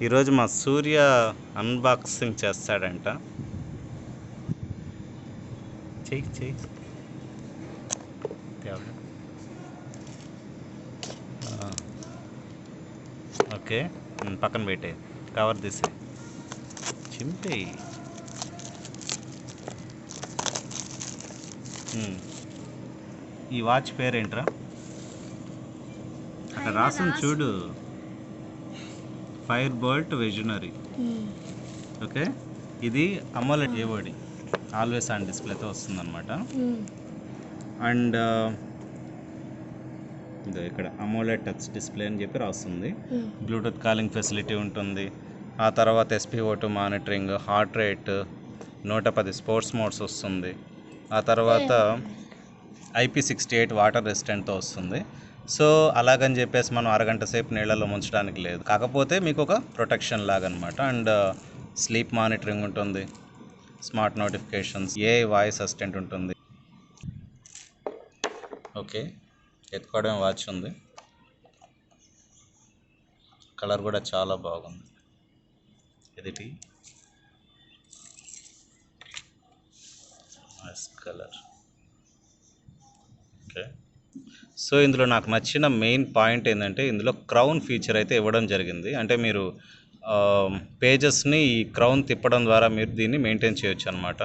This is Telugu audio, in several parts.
ఈరోజు మా సూర్య అన్బాక్సింగ్ చేస్తాడంట. చెయ్యి చెయ్యి ఓకే, పక్కన పెట్టే, కవర్ తీసే, చింపేయి. ఈ వాచ్ పేరేంట్రా? అక్కడ రాసింది చూడు, ఫైర్-బోల్ట్ విజనరీ. ఓకే, ఇది అమోలెడ్ ఏవోడి ఆల్వేస్ ఆన్ డిస్ప్లేతో వస్తుందన్నమాట. అండ్ ఇదో ఇక్కడ అమోలెడ్ టచ్ డిస్ప్లే అని చెప్పి రాస్తుంది. బ్లూటూత్ కాలింగ్ ఫెసిలిటీ ఉంటుంది. ఆ తర్వాత SpO2 monitoring, heart rate, 110 sports modes వస్తుంది. ఆ తర్వాత IP68 వాటర్ రెసిస్టెంట్తో వస్తుంది. సో అలాగని చెప్పేసి మనం అరగంట సేపు నీళ్ళలో ముంచడానికి లేదు, కాకపోతే మీకు ఒక ప్రొటెక్షన్ లాగనమాట. అండ్ స్లీప్ మానిటరింగ్ ఉంటుంది, స్మార్ట్ నోటిఫికేషన్స్, వాయిస్ అసిస్టెంట్ ఉంటుంది. ఓకే, ఎత్తుకోవడం వాచ్ ఉంది. కలర్ కూడా చాలా బాగుంది. ఇది కలర్. ఓకే, సో ఇందులో నాకు నచ్చిన మెయిన్ పాయింట్ ఏంటంటే ఇందులో క్రౌన్ ఫీచర్ అయితే ఇవ్వడం జరిగింది. అంటే మీరు పేజెస్ని ఈ క్రౌన్ తిప్పడం ద్వారా మీరు దీన్ని మెయింటైన్ చేయొచ్చు అనమాట.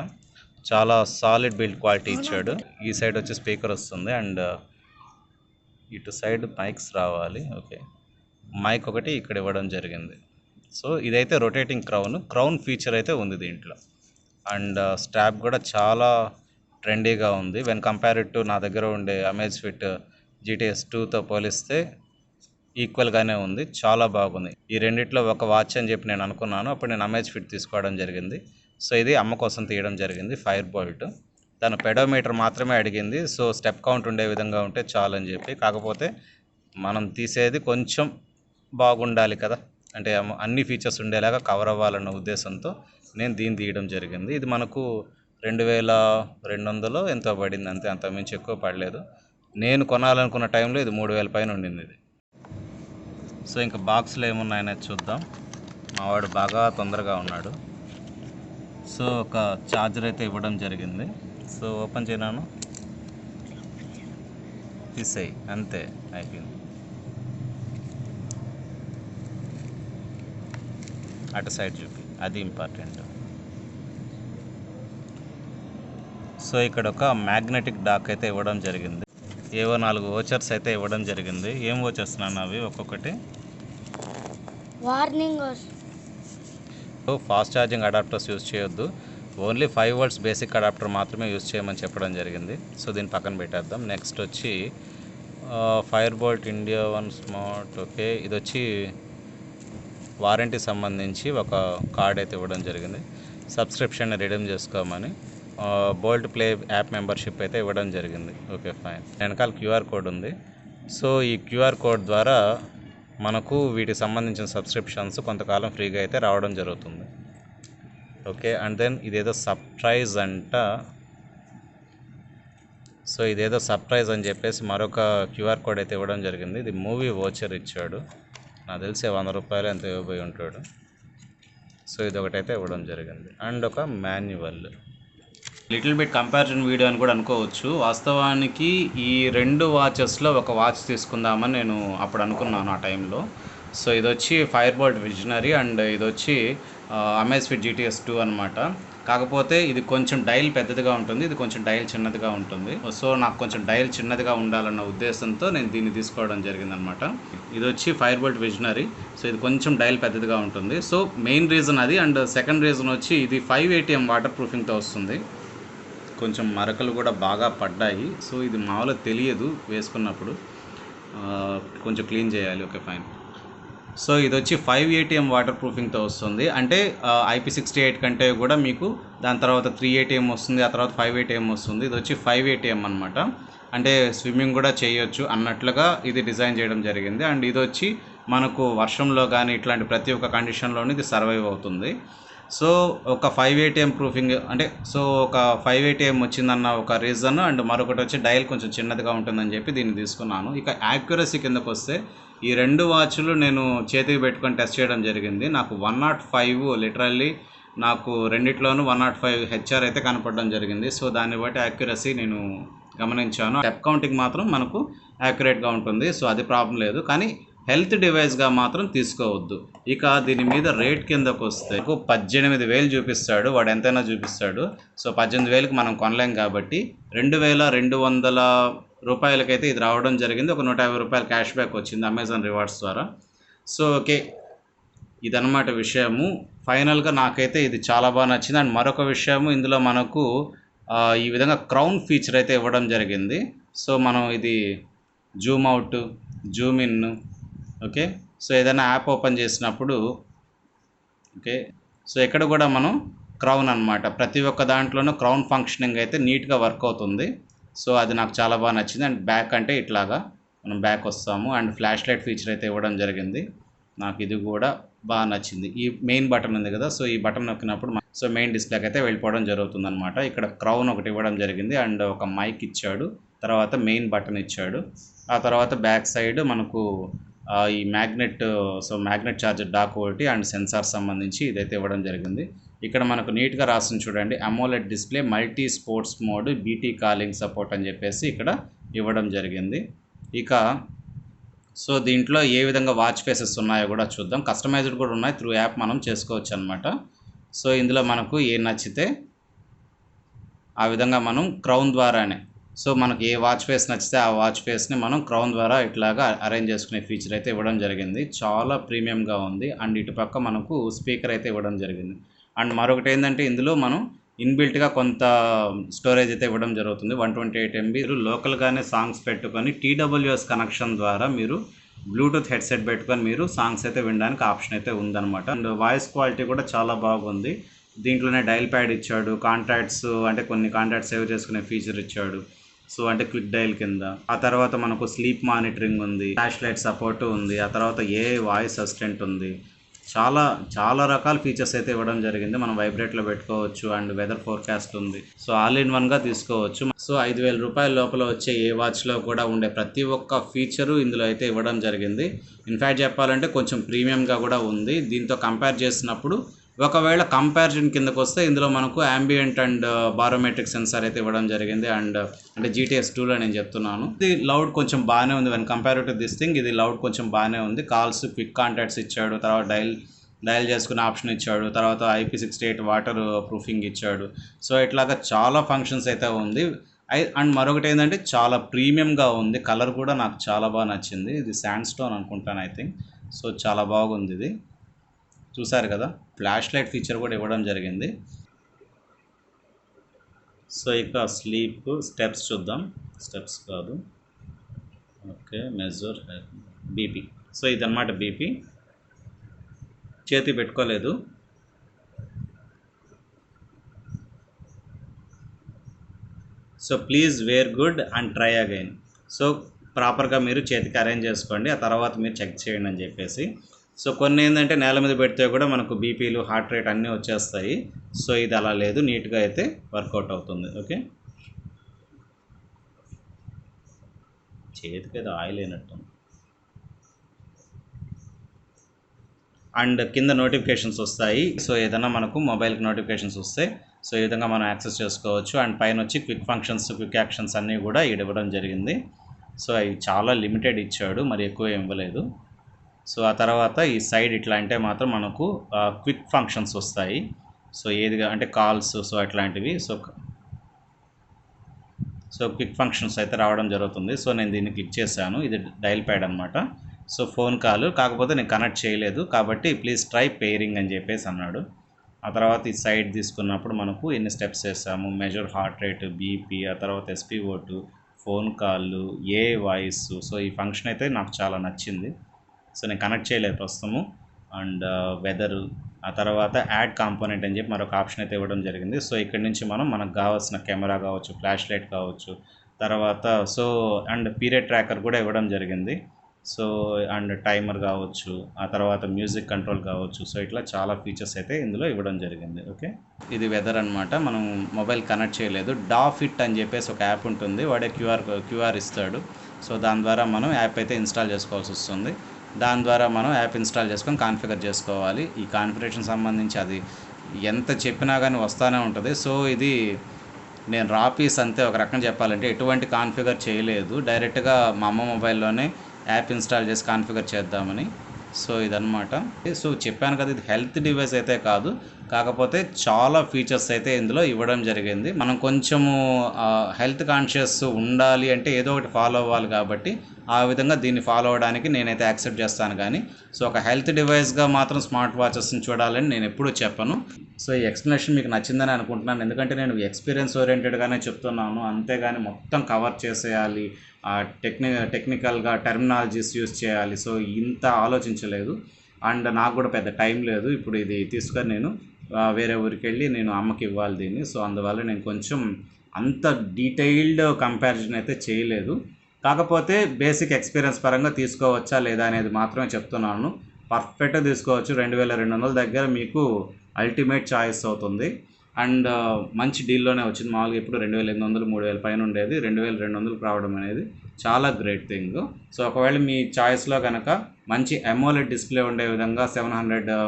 చాలా సాలిడ్ బిల్డ్ క్వాలిటీ ఇచ్చాడు. ఈ సైడ్ వచ్చి స్పీకర్ వస్తుంది అండ్ ఇటు సైడ్ మైక్స్ రావాలి. ఓకే, మైక్ ఒకటి ఇక్కడ ఇవ్వడం జరిగింది. సో ఇదైతే రొటేటింగ్ క్రౌన్ ఫీచర్ అయితే ఉంది దీంట్లో. అండ్ స్ట్రాప్ కూడా చాలా ట్రెండీగా ఉంది. వెన్ కంపేర్డ్ టు నా దగ్గర ఉండే అమేజ్ఫిట్ GTS 2తో పోలిస్తే ఈక్వల్గానే ఉంది, చాలా బాగుంది. ఈ రెండిట్లో ఒక వాచ్ అని చెప్పి నేను అనుకున్నాను. అప్పుడు నేను అమేజ్ఫిట్ తీసుకోవడం జరిగింది. సో ఇది అమ్మ కోసం తీయడం జరిగింది, ఫైర్-బోల్ట్. తను పెడోమీటర్ మాత్రమే అడిగింది. సో స్టెప్ కౌంట్ ఉండే విధంగా ఉంటే చాలని చెప్పి. కాకపోతే మనం తీసేది కొంచెం బాగుండాలి కదా, అంటే అన్ని ఫీచర్స్ ఉండేలాగా కవర్ అవ్వాలన్న ఉద్దేశంతో నేను దీన్ని తీయడం జరిగింది. ఇది మనకు 2200 ఎంతో పడింది అంతే, అంతకుమించి ఎక్కువ పడలేదు. నేను కొనాలనుకున్న టైంలో ఇది 3000 పైన ఉండింది ఇది. సో ఇంకా బాక్స్లో ఏమున్నాయనేది చూద్దాం. మావాడు బాగా తొందరగా ఉన్నాడు. సో ఒక ఛార్జర్ అయితే ఇవ్వడం జరిగింది. సో ఓపెన్ చేయనాను, తీసేయి, అంతే అయిపోయింది. అటు సైడ్ చూపి, అది ఇంపార్టెంట్. సో ఇక్కడ ఒక మ్యాగ్నెటిక్ డాక్ అయితే ఇవ్వడం జరిగింది. ఏవో 4 వోచర్స్ అయితే ఇవ్వడం జరిగింది. ఏం వోచర్స్ నాన్న అవి? ఒక్కొక్కటి warning. Fast charging adapters use చేయొద్దు, ఓన్లీ 5 volts బేసిక్ అడాప్టర్ మాత్రమే యూజ్ చేయమని చెప్పడం జరిగింది. సో దీన్ని పక్కన పెట్టేద్దాం. నెక్స్ట్ వచ్చి ఫైర్-బోల్ట్ ఇండియా 1 స్మార్ట్. ఓకే, ఇది వచ్చి వారంటీ సంబంధించి ఒక కార్డ్ అయితే ఇవ్వడం జరిగింది, సబ్స్క్రిప్షన్ రిడీమ్ చేసుకోమని. బోల్ట్ ప్లే యాప్ మెంబర్షిప్ అయితే ఇవ్వడం జరిగింది. Okay fine. వెనకాల QR కోడ్ ఉంది. సో ఈ QR కోడ్ ద్వారా మనకు వీటికి సంబంధించిన సబ్స్క్రిప్షన్స్ కొంతకాలం ఫ్రీగా అయితే రావడం జరుగుతుంది. ఓకే, అండ్ దెన్ ఇదేదో సర్ప్రైజ్ అంట. సో ఇదేదో సర్ప్రైజ్ అని చెప్పేసి మరొక QR కోడ్ అయితే ఇవ్వడం జరిగింది. ఇది మూవీ వోచర్ ఇచ్చాడు, నాకు తెలిసి 100 రూపాయలు ఎంత ఇవ్వబోయి ఉంటాడు. సో ఇది ఒకటైతే ఇవ్వడం జరిగింది. అండ్ ఒక manual. Little bit comparison video అని కూడా అనుకోవచ్చు. వాస్తవానికి ఈ 2 వాచెస్లో ఒక వాచ్ తీసుకుందామని నేను అప్పుడు అనుకున్నాను ఆ టైంలో. సో ఇది వచ్చి ఫైర్-బోల్ట్ విజనరీ అండ్ ఇది వచ్చి అమేజ్ఫిట్ GTS 2 అనమాట. కాకపోతే ఇది కొంచెం డైల్ పెద్దదిగా ఉంటుంది, ఇది కొంచెం డైల్ చిన్నదిగా ఉంటుంది. సో నాకు కొంచెం డైల్ చిన్నదిగా ఉండాలన్న ఉద్దేశంతో నేను దీన్ని తీసుకోవడం జరిగిందనమాట. ఇది వచ్చి ఫైర్-బోల్ట్ విజనరీ. సో ఇది కొంచెం డైల్ పెద్దదిగా ఉంటుంది. సో మెయిన్ రీజన్ అది. అండ్ సెకండ్ రీజన్ వచ్చి ఇది 5 ATM వాటర్ ప్రూఫింగ్తో వస్తుంది. కొంచెం మరకలు కూడా బాగా పడ్డాయి. సో ఇది మామూలుగా తెలియదు, వేసుకున్నప్పుడు కొంచెం క్లీన్ చేయాలి. Okay fine. సో ఇది వచ్చి 5 ATM వాటర్ ప్రూఫింగ్తో వస్తుంది. అంటే IP68 కంటే కూడా మీకు దాని తర్వాత 3 ATM వస్తుంది, ఆ తర్వాత 5 ATM వస్తుంది. ఇది వచ్చి 5 ATM అనమాట. అంటే స్విమ్మింగ్ కూడా చేయొచ్చు అన్నట్లుగా ఇది డిజైన్ చేయడం జరిగింది. అండ్ ఇది వచ్చి మనకు వర్షంలో కానీ ఇట్లాంటి ప్రతి ఒక్క కండిషన్లోనే ఇది సర్వైవ్ అవుతుంది. సో ఒక 5 ATM ప్రూఫింగ్ అంటే, సో ఒక 5 ATM వచ్చిందన్న ఒక రీజన్. అండ్ మరొకటి వచ్చి డైల్ కొంచెం చిన్నదిగా ఉంటుందని చెప్పి దీన్ని తీసుకున్నాను. ఇక యాక్యురసీ కిందకు వస్తే ఈ 2 వాచ్లు నేను చేతికి పెట్టుకొని టెస్ట్ చేయడం జరిగింది. నాకు 105 లిటరల్లీ నాకు రెండిట్లోనూ 105 హెచ్ఆర్ అయితే కనపడడం జరిగింది. సో దాన్ని బట్టి యాక్యురసీ నేను గమనించాను. స్టెప్ కౌంటింగ్ మాత్రం మనకు యాక్యురేట్గా ఉంటుంది. సో అది ప్రాబ్లం లేదు. కానీ హెల్త్ డివైస్గా మాత్రం తీసుకోవద్దు. ఇక దీని మీద రేట్ కిందకు వస్తే 18,000 చూపిస్తాడు. వాడు ఎంతైనా చూపిస్తాడు. సో 18,000కి మనం కొనలేం కాబట్టి 2,200 రూపాయలకైతే ఇది రావడం జరిగింది. ఒక 150 రూపాయలు క్యాష్ బ్యాక్ వచ్చింది అమెజాన్ రివార్డ్స్ ద్వారా. సో ఓకే, ఇదన్నమాట విషయము. ఫైనల్గా నాకైతే ఇది చాలా బాగా నచ్చింది. అండ్ మరొక విషయము, ఇందులో మనకు ఈ విధంగా క్రౌన్ ఫీచర్ అయితే ఇవ్వడం జరిగింది. సో మనం ఇది Zoom out, Zoom in, okay. So ఏదైనా యాప్ ఓపెన్ చేసినప్పుడు ఓకే, సో ఇక్కడ కూడా మనం క్రౌన్ అనమాట, ప్రతి ఒక్క దాంట్లోనూ క్రౌన్ ఫంక్షనింగ్ అయితే నీట్గా వర్క్ అవుతుంది. సో అది నాకు చాలా బాగా నచ్చింది. అండ్ బ్యాక్ అంటే ఇట్లాగా మనం బ్యాక్ వస్తాము. అండ్ ఫ్లాష్ లైట్ ఫీచర్ అయితే ఇవ్వడం జరిగింది. నాకు ఇది కూడా బాగా నచ్చింది. ఈ మెయిన్ బటన్ ఉంది కదా, సో ఈ బటన్ నొక్కినప్పుడు సో మెయిన్ డిస్ప్లేకి అయితే వెళ్ళిపోవడం జరుగుతుంది అనమాట. ఇక్కడ క్రౌన్ ఒకటి ఇవ్వడం జరిగింది. అండ్ ఒక మైక్ ఇచ్చాడు, తర్వాత మెయిన్ బటన్ ఇచ్చాడు. ఆ తర్వాత బ్యాక్ సైడ్ మనకు ఈ మ్యాగ్నెట్ ఛార్జర్ డాక్ ఒకటి అండ్ సెన్సార్ సంబంధించి ఇదైతే ఇవ్వడం జరిగింది. ఇక్కడ మనకు నీట్గా రాసింది చూడండి, AMOLED display, multi sports mode, BT calling support అని చెప్పేసి ఇక్కడ ఇవ్వడం జరిగింది. ఇక సో దీంట్లో ఏ విధంగా వాచ్ ఫేసెస్ ఉన్నాయో కూడా చూద్దాం. కస్టమైజ్డ్ కూడా ఉన్నాయి, త్రూ యాప్ మనం చేసుకోవచ్చు అనమాట. సో ఇందులో మనకు ఏ నచ్చితే ఆ విధంగా మనం క్రౌన్ ద్వారానే, సో మనకు ఏ వాచ్ ఫేస్ నచ్చితే ఆ వాచ్ ఫేస్ని మనం క్రౌన్ ద్వారా ఇట్లాగా అరేంజ్ చేసుకునే ఫీచర్ అయితే ఇవ్వడం జరిగింది. చాలా ప్రీమియంగా ఉంది. అండ్ ఇటుపక్క మనకు స్పీకర్ అయితే ఇవ్వడం జరిగింది. అండ్ మరొకటి ఏంటంటే, ఇందులో మనం ఇన్బిల్ట్గా కొంత స్టోరేజ్ అయితే ఇవ్వడం జరుగుతుంది. 128 MB. మీరు లోకల్గానే సాంగ్స్ పెట్టుకొని TWS కనెక్షన్ ద్వారా మీరు బ్లూటూత్ హెడ్సెట్ పెట్టుకొని మీరు సాంగ్స్ అయితే వినడానికి ఆప్షన్ అయితే ఉందన్నమాట. అండ్ వాయిస్ క్వాలిటీ కూడా చాలా బాగుంది. దీంట్లోనే డైల్ ప్యాడ్ ఇచ్చాడు, కాంటాక్ట్స్ అంటే కొన్ని కాంటాక్ట్స్ సేవ్ చేసుకునే ఫీచర్ ఇచ్చాడు. సో అంటే క్విక్ డైల్ కింద. ఆ తర్వాత మనకు స్లీప్ మానిటరింగ్ ఉంది, ఫ్లాష్ లైట్ సపోర్ట్ ఉంది, ఆ తర్వాత వాయిస్ అసిస్టెంట్ ఉంది. చాలా రకాల ఫీచర్స్ అయితే ఇవ్వడం జరిగింది. మనం వైబ్రేట్లో పెట్టుకోవచ్చు. అండ్ వెదర్ ఫోర్కాస్ట్ ఉంది. సో ఆల్ ఇన్ వన్గా తీసుకోవచ్చు. సో 5,000 రూపాయల లోపల వచ్చే ఏ వాచ్లో కూడా ఉండే ప్రతి ఒక్క ఫీచరు ఇందులో అయితే ఇవ్వడం జరిగింది. ఇన్ఫ్యాక్ట్ చెప్పాలంటే కొంచెం ప్రీమియంగా కూడా ఉంది. దీంతో కంపేర్ చేసినప్పుడు ఒకవేళ కంపారిజన్ కిందకు వస్తే ఇందులో మనకు యాంబియంట్ అండ్ బారోమెట్రిక్ సెన్సార్ అయితే ఇవ్వడం జరిగింది. అండ్ అంటే GTS 2లో నేను చెప్తున్నాను. ఇది లౌడ్ కొంచెం బాగానే ఉంది. When compare to this thing ఇది లౌడ్ కొంచెం బాగానే ఉంది. కాల్స్, క్విక్ కాంటాక్ట్స్ ఇచ్చాడు, తర్వాత డైల్ చేసుకునే ఆప్షన్ ఇచ్చాడు, తర్వాత IP68 వాటర్ ప్రూఫింగ్ ఇచ్చాడు. సో ఇట్లాగా చాలా ఫంక్షన్స్ అయితే ఉంది. అండ్ మరొకటి ఏంటంటే చాలా ప్రీమియంగా ఉంది. కలర్ కూడా నాకు చాలా బాగా నచ్చింది. ఇది శాండ్ స్టోన్ అనుకుంటాను, ఐ థింక్. సో చాలా బాగుంది ఇది. చూసారు కదా, ఫ్లాష్ లైట్ ఫీచర్ కూడా ఇవ్వడం జరిగింది. సో ఇక స్లీప్ స్టెప్స్ చూద్దాం. స్టెప్స్ కాదు, ఓకే, మెజర్ BP. సో ఇదన్నమాట BP. చేతి పెట్టుకోలేదు. So please wear good and try again. So ప్రాపర్గా మీరు చేతికి అరేంజ్ చేసుకోండి, ఆ తర్వాత మీరు చెక్ చేయండి అని చెప్పేసి. సో కొన్ని ఏంటంటే నేల మీద పెడితే కూడా మనకు బీపీలు, హార్ట్ రేట్ అన్నీ వచ్చేస్తాయి. సో ఇది అలా లేదు, నీట్గా అయితే వర్కౌట్ అవుతుంది. ఓకే, చేతికి ఏదో ఆయిల్ అయినట్టు. అండ్ కింద నోటిఫికేషన్స్ వస్తాయి. సో ఏదైనా మనకు మొబైల్కి నోటిఫికేషన్స్ వస్తాయి. సో ఈ విధంగా మనం యాక్సెస్ చేసుకోవచ్చు. అండ్ పైన వచ్చి క్విక్ ఫంక్షన్స్, క్విక్ యాక్షన్స్ అన్నీ కూడా ఇవ్వడం జరిగింది. సో అవి చాలా లిమిటెడ్ ఇచ్చాడు, మరి ఎక్కువ ఇవ్వలేదు. సో ఆ తర్వాత ఈ సైడ్ ఇట్లా అంటే మాత్రం మనకు క్విక్ ఫంక్షన్స్ వస్తాయి. సో ఏదిగా అంటే కాల్స్, సో అట్లాంటివి. సో క్విక్ ఫంక్షన్స్ అయితే రావడం జరుగుతుంది. సో నేను దీన్ని క్లిక్ చేశాను. ఇది డైల్ ప్యాడ్ అనమాట. సో ఫోన్ కాల్, కాకపోతే నేను కనెక్ట్ చేయలేదు కాబట్టి ప్లీజ్ ట్రై పేరింగ్ అని చెప్పేసి అన్నాడు. ఆ తర్వాత ఈ సైడ్ తీసుకున్నప్పుడు మనకు ఎన్ని స్టెప్స్ వేసాము, మెజర్ హార్ట్ రేట్, BP, ఆ తర్వాత SpO2, ఫోన్ కాళ్ళు, వాయిస్. సో ఈ ఫంక్షన్ అయితే నాకు చాలా నచ్చింది. సో నేను కనెక్ట్ చేయలేదు ప్రస్తుతము. అండ్ వెదరు, ఆ తర్వాత యాడ్ కాంపోనెంట్ అని చెప్పి మరొక ఆప్షన్ అయితే ఇవ్వడం జరిగింది. సో ఇక్కడ నుంచి మనకు కావాల్సిన కెమెరా కావచ్చు, ఫ్లాష్ లైట్ కావచ్చు, తర్వాత సో అండ్ పీరియడ్ ట్రాకర్ కూడా ఇవ్వడం జరిగింది. సో అండ్ టైమర్ కావచ్చు, ఆ తర్వాత మ్యూజిక్ కంట్రోల్ కావచ్చు. సో ఇట్లా చాలా ఫీచర్స్ అయితే ఇందులో ఇవ్వడం జరిగింది. ఓకే, ఇది వెదర్ అనమాట. మనం మొబైల్ కనెక్ట్ చేయలేదు. డాఫిట్ అని చెప్పేసి ఒక యాప్ ఉంటుంది, వాడే క్యూఆర్ ఇస్తాడు. సో దాని ద్వారా మనం యాప్ అయితే ఇన్స్టాల్ చేసుకోవాల్సి వస్తుంది. దాని ద్వారా మనం యాప్ ఇన్స్టాల్ చేసుకొని కాన్ఫిగర్ చేసుకోవాలి. ఈ కాన్ఫిగరేషన్ సంబంధించి అది ఎంత చెప్పినా కానీ వస్తూనే ఉంటుంది. సో ఇది నేను రా పీస్ అంతే, ఒక రకంగా చెప్పాలంటే ఎటువంటి కాన్ఫిగర్ చేయలేదు, డైరెక్ట్గా మా అమ్మ మొబైల్లోనే యాప్ ఇన్స్టాల్ చేసి కాన్ఫిగర్ చేద్దామని. సో ఇదన్నమాట. సో చెప్పాను కదా, ఇది హెల్త్ డివైస్ అయితే కాదు, కాకపోతే చాలా ఫీచర్స్ అయితే ఇందులో ఇవ్వడం జరిగింది. మనం కొంచెము హెల్త్ కాన్షియస్ ఉండాలి అంటే ఏదో ఒకటి ఫాలో అవ్వాలి, కాబట్టి ఆ విధంగా దీన్ని ఫాలో అవ్వడానికి నేనైతే యాక్సెప్ట్ చేస్తాను. కానీ సో ఒక హెల్త్ డివైస్గా మాత్రం స్మార్ట్ వాచెస్ని చూడాలని నేను ఎప్పుడూ చెప్పను. సో ఈ ఎక్స్ప్లెనేషన్ మీకు నచ్చిందని అనుకుంటున్నాను, ఎందుకంటే నేను ఎక్స్పీరియన్స్ ఓరియంటెడ్గానే చెప్తున్నాను, అంతేగాని మొత్తం కవర్ చేసేయాలి, టెక్నికల్గా టెర్మినాలజీస్ యూస్ చేయాలి, సో ఇంత ఆలోచించలేదు. అండ్ నాకు కూడా పెద్ద టైం లేదు, ఇప్పుడు ఇది తీసుకొని నేను వేరే ఊరికి వెళ్ళి నేను అమ్మకి ఇవ్వాలి దీన్ని. సో అందువల్ల నేను కొంచెం అంత డీటెయిల్డ్ కంపారిజన్ అయితే చేయలేదు. కాకపోతే బేసిక్ ఎక్స్పీరియన్స్ పరంగా తీసుకోవచ్చా లేదా అనేది మాత్రమే చెప్తున్నాను. పర్ఫెక్ట్గా తీసుకోవచ్చు. 2200 దగ్గర మీకు అల్టిమేట్ చాయిస్ అవుతుంది. అండ్ మంచి డీల్లోనే వచ్చింది. మామూలుగా ఇప్పుడు 2800 3000 పైన ఉండేది, 2200 రావడం అనేది చాలా గ్రేట్ థింగ్. సో ఒకవేళ మీ చాయిస్లో కనుక మంచి AMOLED డిస్ప్లే ఉండే విధంగా 700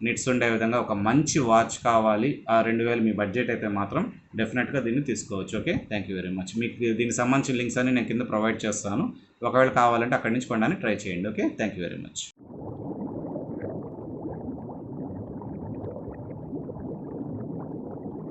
నిట్స్ ఉండే విధంగా ఒక మంచి వాచ్ కావాలి, ఆ 2000 మీ బడ్జెట్ అయితే మాత్రం డెఫినెట్గా దీన్ని తీసుకోవచ్చు. Okay, thank you very much. మీకు దీనికి సంబంధించిన లింక్స్ అన్ని నేను కింద ప్రొవైడ్ చేస్తాను. ఒకవేళ కావాలంటే అక్కడి నుంచి కొనడానికి ట్రై చేయండి. Okay, thank you very much.